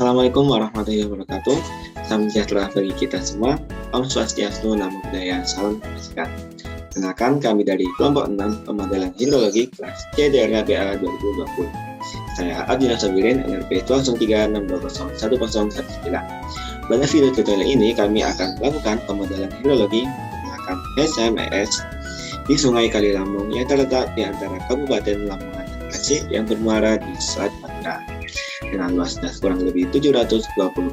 Assalamualaikum warahmatullahi wabarakatuh. Salam sejahtera bagi kita semua. Om Swastiastu, Namo Buddhaya, salam kebajikan. Kenalkan, kami dari kelompok 6 pemodelan hidrologi kelas C daerah BA 2020. Saya Abdillah Sabirin, NRP 20362010119. Pada video tutorial ini kami akan melakukan pemodelan hidrologi menggunakan HMES di Sungai Kali Lamong yang terletak di antara Kabupaten Lamongan dan Gresik yang bermuara di Selat Madura dengan luas das kurang lebih 720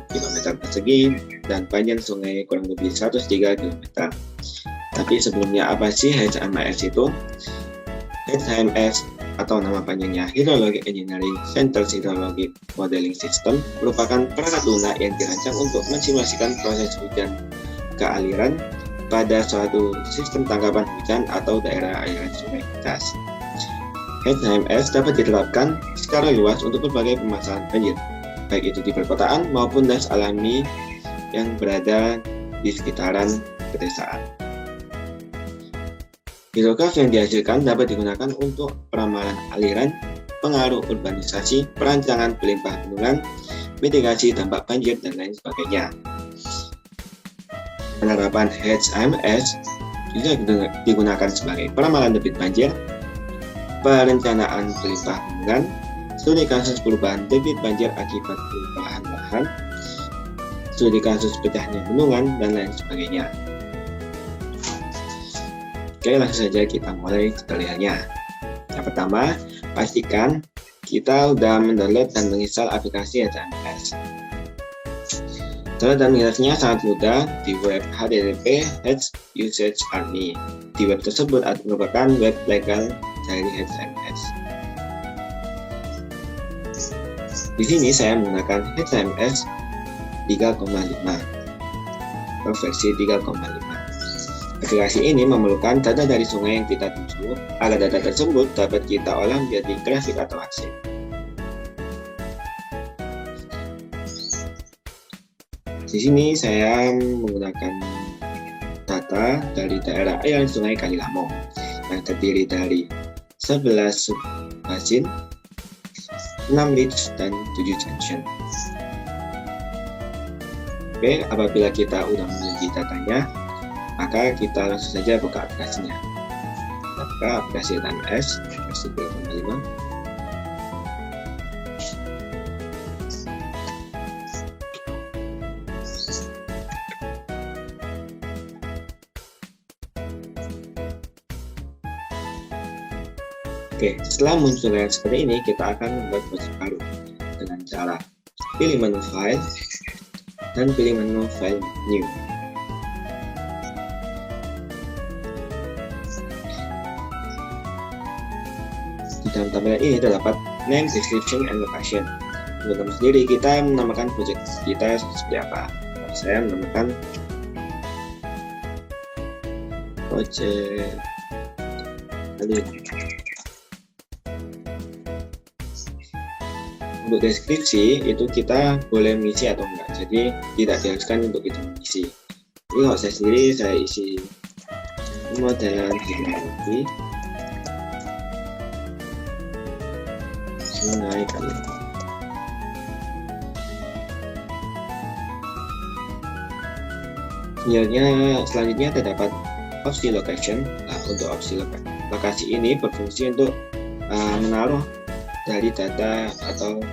km persegi dan panjang sungai kurang lebih 103 km. Tapi sebelumnya, apa sih HMES itu? HMES atau nama panjangnya Hydrologic Engineering Centers Hydrologic Modeling System merupakan perangkat lunak yang dirancang untuk mensimulasikan proses hujan kealiran pada suatu sistem tangkapan hujan atau daerah aliran sungai lintas. HMS dapat diterapkan secara luas untuk berbagai permasalahan banjir, baik itu di perkotaan maupun das alami yang berada di sekitaran pedesaan. Hidrograf yang dihasilkan dapat digunakan untuk peramalan aliran, pengaruh urbanisasi, perancangan pelimpah bendungan, mitigasi dampak banjir, dan lain sebagainya. Penerapan HMS juga digunakan sebagai peramalan debit banjir, perencanaan pelimpah bendungan, studi kasus perubahan debit banjir akibat perubahan lahan, studi kasus pecahnya bendungan, dan lain sebagainya. Oke, langsung saja kita mulai tutorialnya. Yang pertama, pastikan kita sudah mendownload dan menginstal aplikasi HMS. Download dan menginstalnya sangat mudah di web http /usagearmy. Di web tersebut merupakan web legal dari HMS. Di sini saya menggunakan HMS 3,5 atau versi 3,5. Aplikasi ini memerlukan data dari sungai yang kita tuju agar data tersebut dapat kita olah menjadi grafik atau arsip. Di sini saya menggunakan data dari daerah aliran sungai Kali Lamong yang terdiri dari 11 sub-basin, 6 reach, dan 7 junction. Oke, apabila kita sudah memiliki datanya, maka kita langsung saja buka aplikasinya. Kita buka aplikasi HMS versi 3.5. Oke, setelah muncul layar seperti ini, kita akan membuat project baru dengan cara pilih menu file dan pilih menu file new. Di dalam tampilan ini terdapat name, description, and location. Untuk nama sendiri, kita menamakan project kita seperti apa. Saya menamakan project kali. Untuk deskripsi itu kita boleh mengisi atau enggak, jadi tidak diharuskan untuk kita mengisi. Jadi kalau saya sendiri, saya isi modelan hidrologi Sungai Kali Lamong. Selanjutnya terdapat opsi location. Nah, untuk opsi lokasi ini berfungsi untuk menaruh dari data atau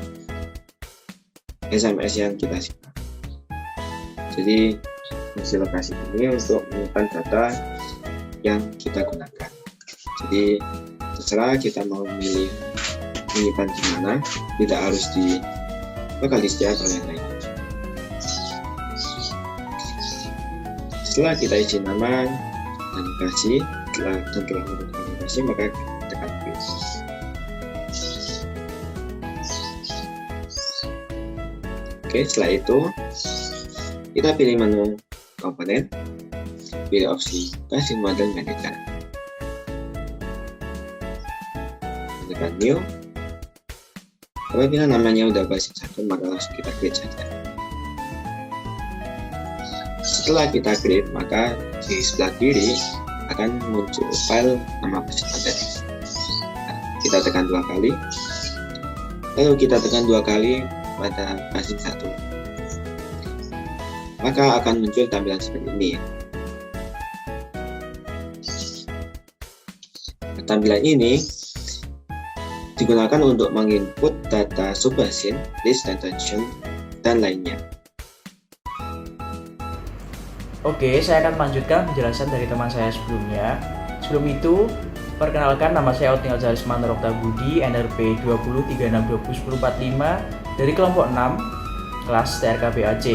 SMS yang kita simpan. Jadi fungsi lokasi ini untuk menyimpan data yang kita gunakan. Jadi terserah kita mau memilih menyimpan di mana, tidak harus di lokalisasi atau yang lain. Setelah kita isi nama dan lokasi, telah menentukan lokasi, maka tekan pilih. Oke, setelah itu kita pilih menu komponen, pilih opsi Basin Model Manager, tekan new. Apabila namanya udah basis 1, maka langsung kita create saja. Setelah kita create, maka di sebelah kiri akan muncul file nama basis model. Kita tekan 2 kali, lalu kita tekan 2 kali pada basin 1. Maka akan muncul tampilan seperti ini. Tampilan ini digunakan untuk menginput data subbasin, list dan tension, dan lainnya. Oke, saya akan melanjutkan penjelasan dari teman saya sebelumnya. Sebelum itu, perkenalkan, nama saya Otniel Zarisman Rokta Budi, NRP 2036201045 dari kelompok 6 kelas TRKBAC.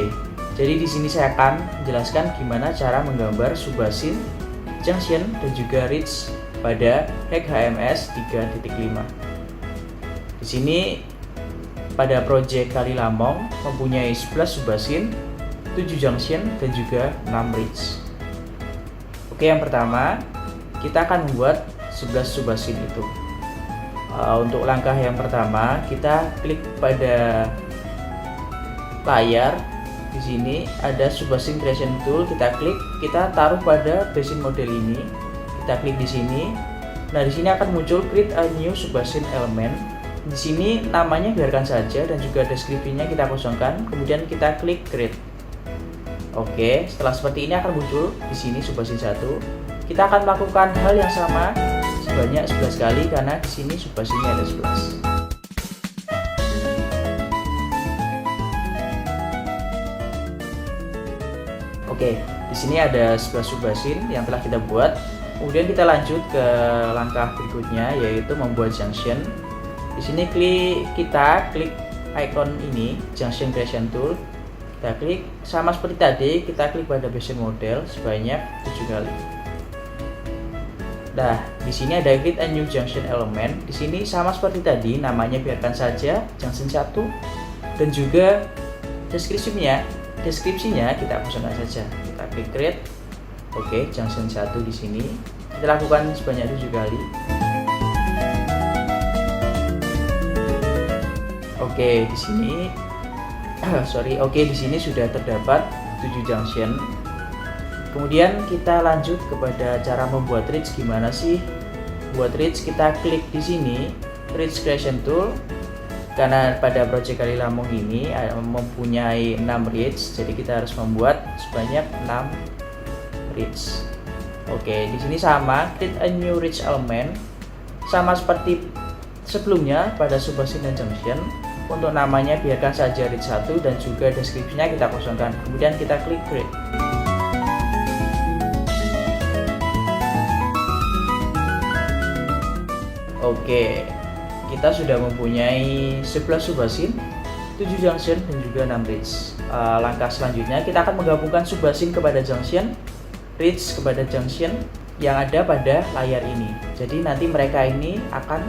Jadi di sini saya akan menjelaskan gimana cara menggambar subbasin, junction, dan juga reach pada hack HMS 3.5. Di sini pada project Kali Lamong mempunyai 11 subbasin, 7 junction, dan juga 6 reach. Oke, yang pertama kita akan membuat 11 subbasin itu. Untuk langkah yang pertama, kita klik pada layar. Di sini ada subbasin creation tool, kita klik, kita taruh pada basin model ini. Kita klik di sini. Nah, di sini akan muncul create a new subbasin element. Di sini namanya biarkan saja dan juga deskripsinya kita kosongkan. Kemudian kita klik create. Oke, setelah seperti ini akan muncul di sini subbasin 1. Kita akan melakukan hal yang sama sebanyak 11 kali karena di sini subbasinnya ada 11. Oke, di sini ada 11 subbasin yang telah kita buat. Kemudian kita lanjut ke langkah berikutnya, yaitu membuat junction. Di sini kita klik icon ini, junction creation tool. Kita klik sama seperti tadi, kita klik pada basin model sebanyak 7 kali. Nah, di sini ada create a new junction element. Di sini sama seperti tadi, namanya biarkan saja junction 1 dan juga deskripsinya kita kosongkan saja. Kita klik create. Oke, junction 1 di sini. Kita lakukan sebanyak 7 kali. Oke, di sini di sini sudah terdapat 7 junction. Kemudian kita lanjut kepada cara membuat reach. Gimana sih buat reach? Kita klik di sini reach creation tool. Karena pada project Kali Lamong ini mempunyai 6 reach, jadi kita harus membuat sebanyak 6 reach. Oke, di sini sama create a new reach element, sama seperti sebelumnya pada subbasin dan junction. Untuk namanya biarkan saja reach 1 dan juga deskripsinya kita kosongkan. Kemudian kita klik create. Oke, kita sudah mempunyai 11 subbasin, 7 junction, dan juga 6 reach. Langkah selanjutnya kita akan menggabungkan subbasin kepada junction, reach kepada junction yang ada pada layar ini. Jadi nanti mereka ini akan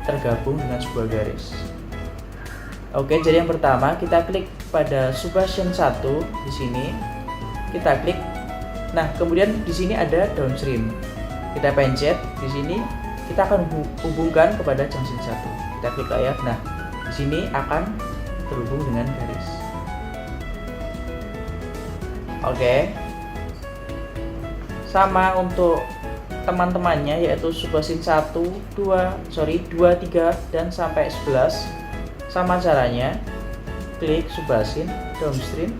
tergabung dengan sebuah garis. Oke, jadi yang pertama kita klik pada subbasin 1 di sini. Kita klik. Nah, kemudian di sini ada downstream. Kita pencet di sini. Kita akan hubungkan kepada junction 1. Kita klik layar. Nah, di sini akan terhubung dengan garis. Oke. Sama untuk teman-temannya, yaitu subbasin 2, 3 dan sampai 11. Sama caranya. Klik subbasin downstream,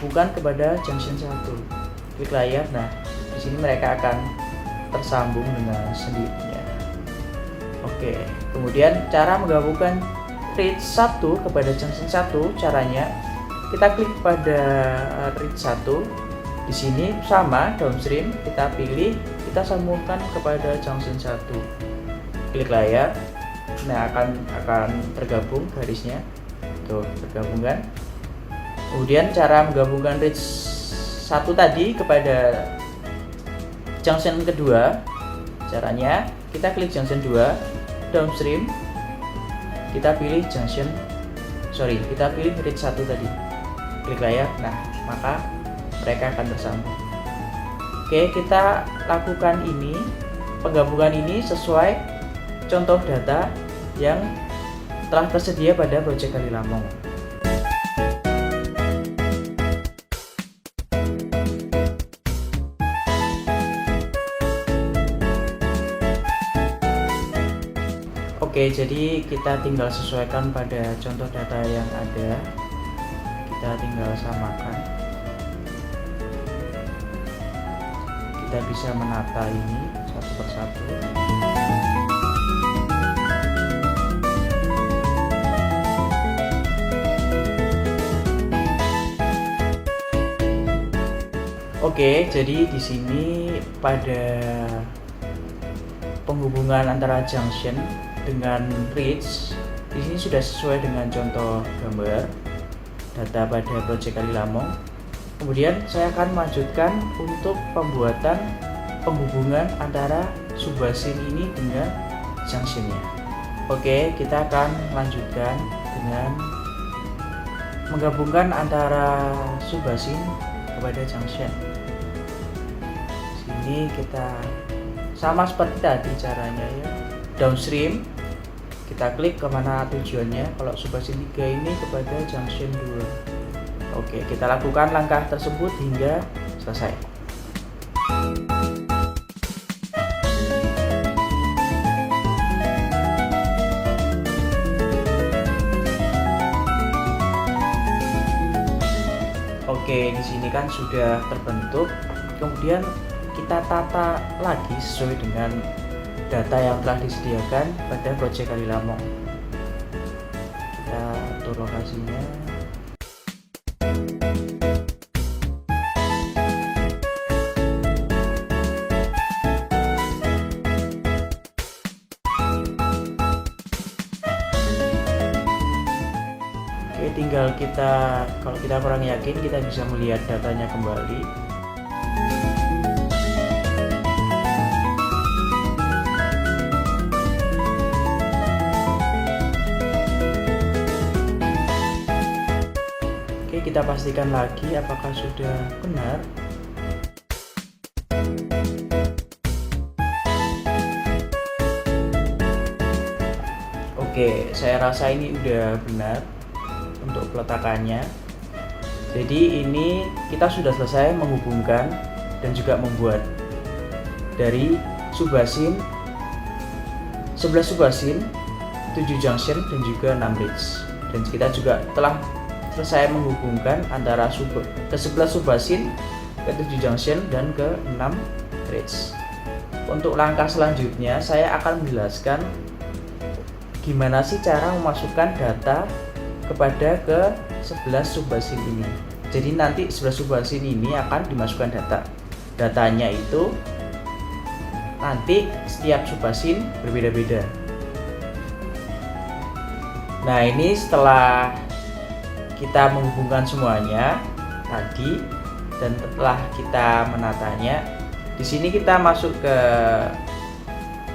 hubungkan kepada junction 1. Klik layar. Nah, di sini mereka akan tersambung dengan sendirinya. Oke, kemudian cara menggabungkan reach 1 kepada junction 1, caranya kita klik pada reach 1. Di sini sama downstream, kita pilih, kita sambungkan kepada junction 1. Klik layar. Nah, akan tergabung garisnya. Tuh, tergabungkan. Kemudian cara menggabungkan reach 1 tadi kepada junction kedua, caranya kita klik junction 2, downstream, kita pilih reach 1 tadi, klik layar. Nah, maka mereka akan tersambung. Oke, kita lakukan ini, penggabungan ini sesuai contoh data yang telah tersedia pada project Kali Lamong. Oke, jadi kita tinggal sesuaikan pada contoh data yang ada. Kita tinggal samakan. Kita bisa menata ini satu persatu. Oke, jadi di sini pada penghubungan antara junction dengan reach, di sini sudah sesuai dengan contoh gambar data pada proyek Kalilamong. Kemudian saya akan melanjutkan untuk pembuatan penghubungan antara subbasin ini dengan junctionnya. Oke, kita akan lanjutkan dengan menggabungkan antara subbasin kepada junction. Sini kita sama seperti tadi caranya ya, downstream kita klik kemana tujuannya. Kalau subbasin 3 ini kepada junction 2. Oke, kita lakukan langkah tersebut hingga selesai. Oke, di sini kan sudah terbentuk. Kemudian kita tata lagi sesuai dengan data yang telah disediakan pada proyek Kalilamong. Kita atur lokasinya. Oke, tinggal kalau kita kurang yakin, kita bisa melihat datanya kembali. Kita pastikan lagi apakah sudah benar. Oke, saya rasa ini udah benar untuk peletakannya. Jadi ini kita sudah selesai menghubungkan dan juga membuat dari subbasin 11 subbasin, 7 junction dan juga 6 reach. Dan kita juga telah selesai menghubungkan antara ke-11 subbasin, ke-7 junction dan ke-6 reach. Untuk langkah selanjutnya saya akan menjelaskan gimana sih cara memasukkan data kepada ke-11 subbasin ini. Jadi nanti 11 subbasin ini akan dimasukkan datanya itu nanti setiap subbasin berbeda-beda. Nah, ini setelah kita menghubungkan semuanya tadi dan setelah kita menatanya, di sini kita masuk ke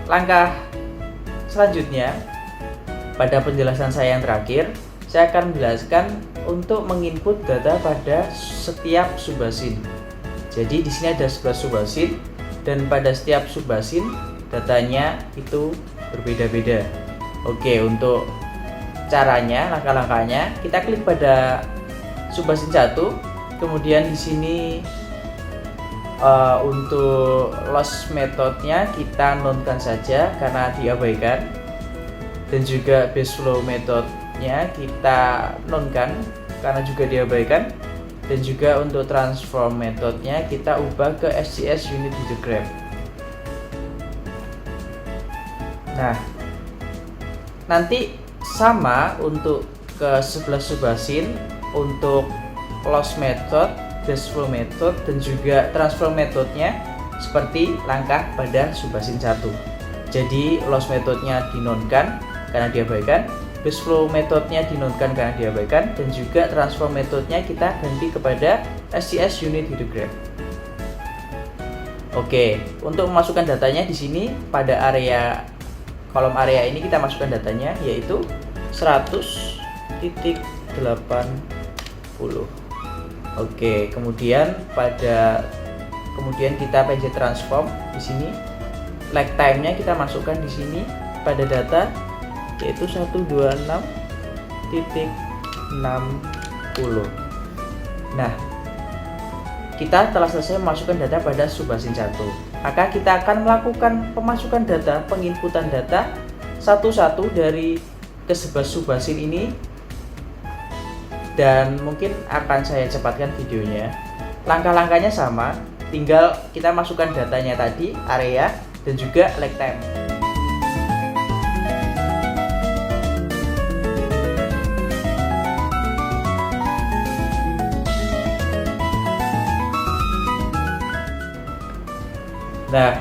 langkah selanjutnya. Pada penjelasan saya yang terakhir, saya akan menjelaskan untuk menginput data pada setiap subbasin. Jadi di sini ada 11 subbasin dan pada setiap subbasin datanya itu berbeda-beda. Oke, untuk caranya, langkah-langkahnya, kita klik pada subbasin 1, kemudian di sini untuk loss methodnya kita nonkan saja karena diabaikan, dan juga base flow methodnya kita nonkan karena juga diabaikan, dan juga untuk transform methodnya kita ubah ke SCS unit hydrograph. Nah, nanti sama untuk ke-11 subbasin, untuk loss method, base flow method, dan juga transfer methodnya seperti langkah pada subbasin 1. Jadi loss methodnya dinonkan karena diabaikan, base flow methodnya dinonkan karena diabaikan, dan juga transfer methodnya kita ganti kepada SCS unit hydrograph. Oke, untuk memasukkan datanya di sini pada kolom area ini kita masukkan datanya yaitu 100.80. Oke, kemudian kita pencet transform di sini. Lag time-nya kita masukkan di sini pada data yaitu 126.60. Nah, kita telah selesai memasukkan data pada subbasin 1. Maka kita akan melakukan pemasukan data, penginputan data satu-satu dari ke-11 subbasin ini, dan mungkin akan saya cepatkan videonya. Langkah-langkahnya sama, tinggal kita masukkan datanya tadi, area, dan juga lag time. Nah,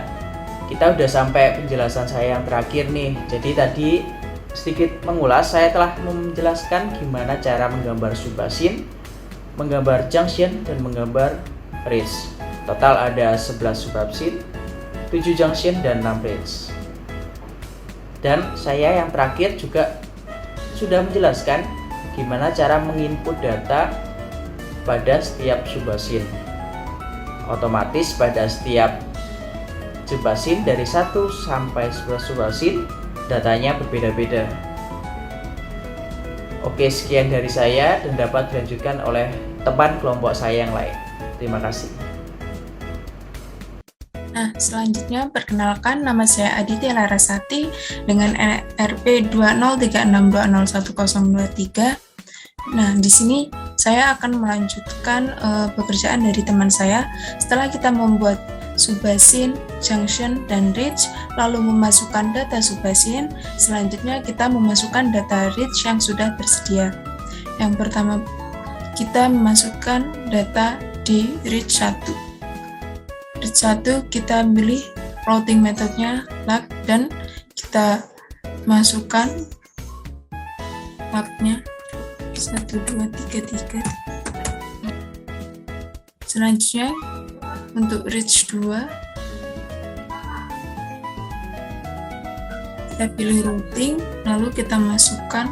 kita udah sampai penjelasan saya yang terakhir nih. Jadi tadi sedikit mengulas, saya telah menjelaskan gimana cara menggambar subbasin, menggambar junction, dan menggambar ridge. Total ada 11 subbasin, 7 junction, dan 6 ridge. Dan saya yang terakhir juga sudah menjelaskan gimana cara menginput data pada setiap subbasin. Otomatis pada setiap subbasin dari 1 sampai 11 subbasin datanya berbeda-beda. Oke, sekian dari saya dan dapat dilanjutkan oleh teman kelompok saya yang lain. Terima kasih. Nah, selanjutnya perkenalkan, nama saya Aditya Larasati dengan RP 2036201023. Nah, di sini saya akan melanjutkan pekerjaan dari teman saya. Setelah kita membuat subbasin, junction, dan ridge, lalu memasukkan data subbasin, selanjutnya kita memasukkan data ridge yang sudah tersedia. Yang pertama, kita memasukkan data di ridge 1. Ridge 1 kita pilih routing metodenya lag, dan kita masukkan lagnya 1, 2, 3, 3. Selanjutnya untuk ridge 2 kita pilih routing, lalu kita masukkan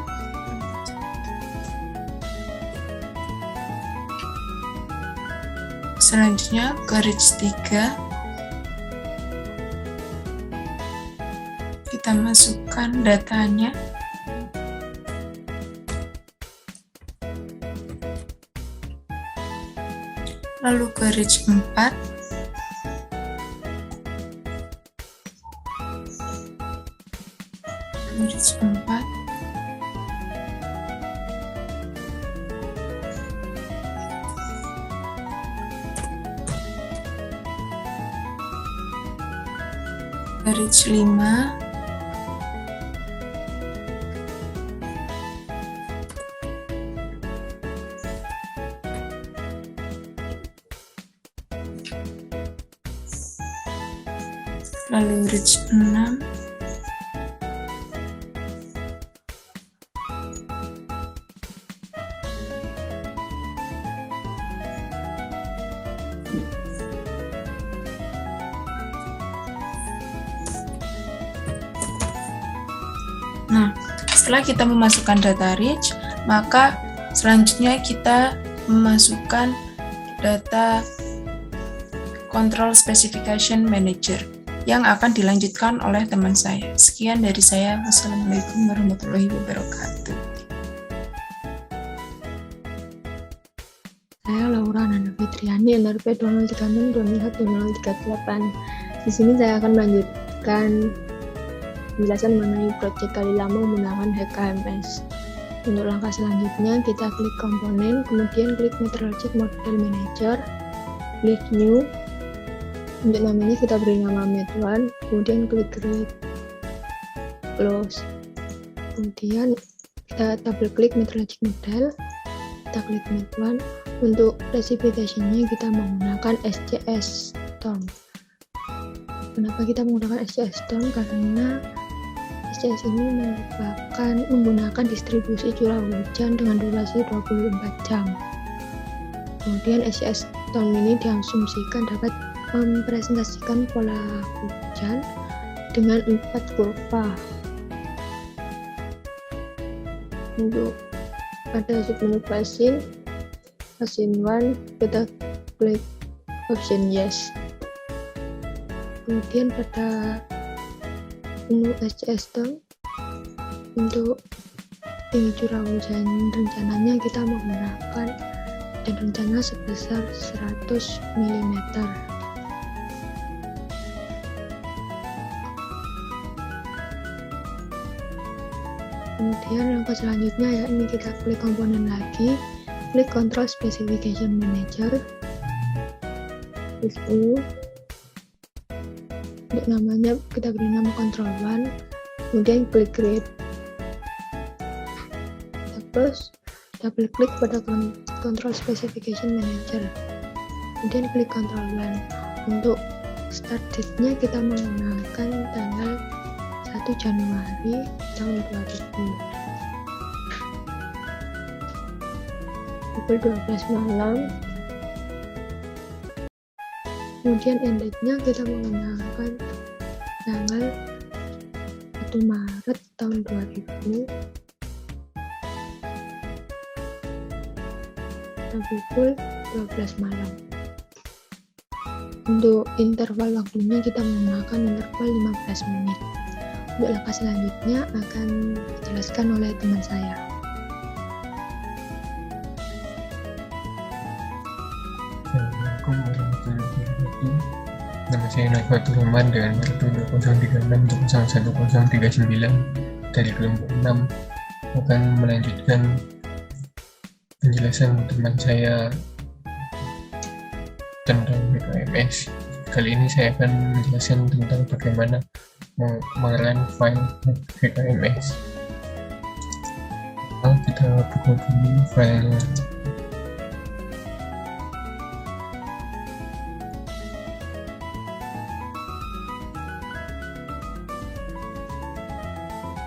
selanjutnya ke ridge 3 kita masukkan datanya, lalu ke ridge 4 ridge 4 ke ridge 5 lalu ridge 6 Nah, setelah kita memasukkan data ridge, maka selanjutnya kita memasukkan data control specification manager yang akan dilanjutkan oleh teman saya. Sekian dari saya. Wassalamualaikum warahmatullahi wabarakatuh. Saya Laura Nanda Fitriani, LRP 2036-2038. Di sini saya akan melanjutkan penjelasan mengenai proyek Kalilamo menggunakan HKMS. Untuk langkah selanjutnya, kita klik komponen, kemudian klik Meteorologic Model Manager, klik New. Untuk namanya kita beri nama Med1, kemudian klik Create, Close. Kemudian kita double klik Meteorologic Model, kita klik Med1. Untuk precipitation-nya kita menggunakan SCS Storm. Kenapa kita menggunakan SCS Storm? Karena SCS ini menggunakan distribusi curah hujan dengan durasi 24 jam. Kemudian SCS Storm ini diasumsikan dapat mempresentasikan pola hujan dengan 4 kurva. Untuk pada submenu basin 1 kita klik option yes. Kemudian pada menu SCS Storm untuk tinggi curah hujan rencananya kita menggunakan dan rencana sebesar 100 mm. Kemudian langkah selanjutnya ya ini kita klik komponen lagi, klik Control Specification Manager, klik U, untuk namanya kita beri nama Control 1, kemudian klik Create. Terus double klik pada Control Specification Manager, kemudian klik Control 1. Untuk start date-nya kita menggunakan tanggal 1 Januari tahun 2000. Pukul 12 malam. Kemudian end date-nya kita menggunakan tanggal 1 Maret tahun 2000. Pukul 12 malam. Untuk interval waktunya kita menggunakan interval 15 menit. Untuk langkah selanjutnya akan dijelaskan oleh teman saya. Assalamualaikum warahmatullahi wabarakatuh. Nama saya Nafatul Rahman dengan nomor 2036101039 dari kelompok 6 akan melanjutkan penjelasan teman saya tentang HKMS. Kali ini saya akan menjelaskan tentang bagaimana mengerun file HKMS. Kita buka dulu filenya.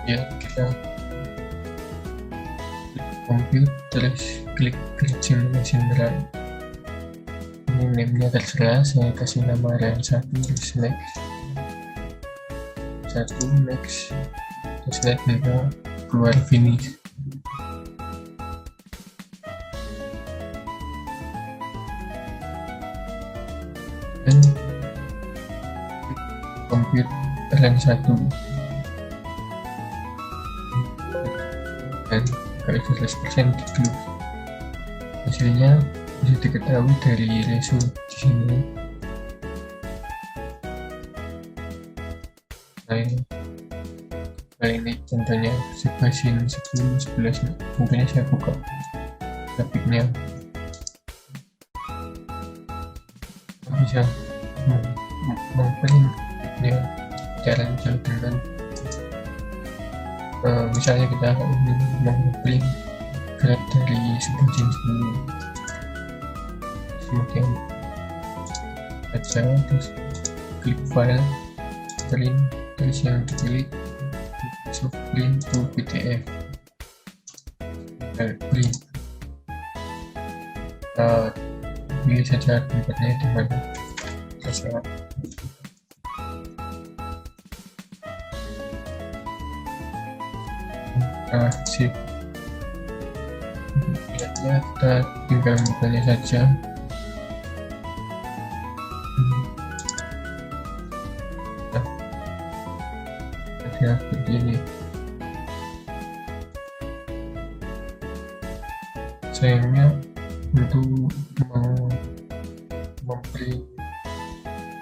Ya, kita compute terus klik create simulation run. Ini name-nya terserah, saya kasih nama run 1 terus next 1 next terus lihat kita keluar finish. Dan compute run 1 dan kalau 12% gitu. Hasilnya bisa diketahui dari ratio di sini. Nah ini contohnya Subbasin 10, 11. Contohnya saya buka grafiknya. Bisa memprint ya cara dengan misalnya kita ingin memprint graf dari Subbasin 10, kemudian baca terus klik file print, terus yang dipilih soft print to PDF print. Pilih saja tempatnya di mana terserah. Sip. Ya, kita tinggal bukanya saja. Ya, seperti ini. Sayangnya untuk memprint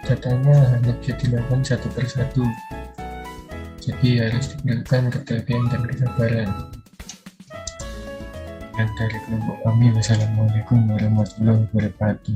datanya hanya bisa dilakukan satu persatu, jadi harus diberikan ketelitian dan kesabaran. Dan dari kelompok kami, wassalamualaikum warahmatullahi wabarakatuh.